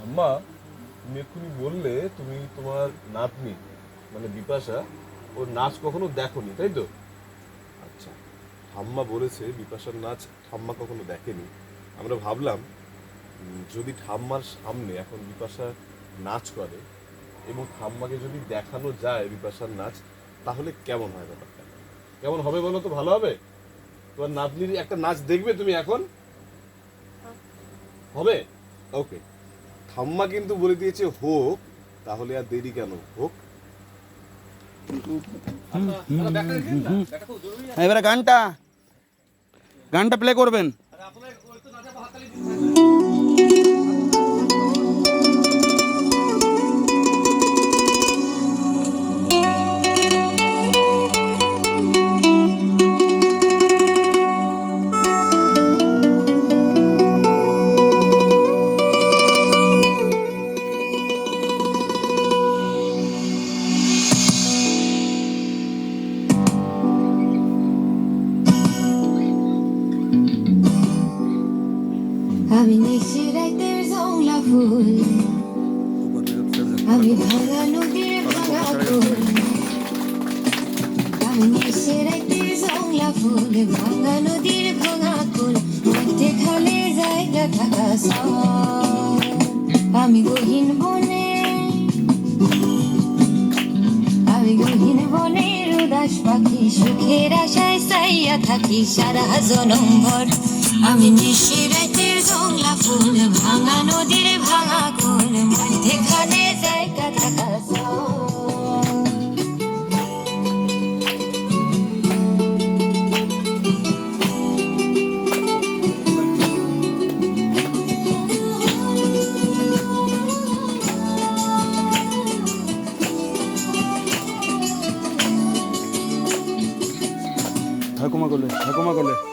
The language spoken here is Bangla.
আম্মা, তুমি এক্ষুনি বললে তুমি তোমার নাতনি মানে বিপাশা ওর নাচ কখনো দেখোনি, তাই তো? আচ্ছা, ঠাম্মা বলেছে বিপাশার নাচ ঠাম্মা কখনো দেখেনি। আমরা ভাবলাম যদি ঠাম্মার সামনে এখন বিপাশা নাচ করে এবং ঠাম্মাকে যদি দেখানো যায় বিপাশার নাচ, তাহলে কেমন হয় ব্যাপারটা? কেমন হবে বলো তো, ভালো হবে? তোমার নাতনির একটা নাচ দেখবে তুমি এখন? হবে? ওকে, ঠাম্মা কিন্তু বলে দিয়েছে হোক, তাহলে আর দেরি কেন, হোক। এবারে গানটা গানটা প্লে করবেন। আমি নিশিরাইতের জংলা ফুল, আমি ভাঙা নদীর ভাঙা ফুল, আমি নিশিরাইতের জংলা ফুল, ভাঙা নদীর ভাঙা কুল, মধ্যে খালে জায়গা থাকা সব। আমি গহীন বনে, আমি গহীন বনের উদাস পাখি, সুখের আশায় চাইয়া থাকি সারা জনম ভর। আমি নিশিরাইতের জংলা ফুল, ভাঙা নদীর ভাঙা কুল, মধ্যেখানে জায়গা থাকা সব। ঠাকুমা করলে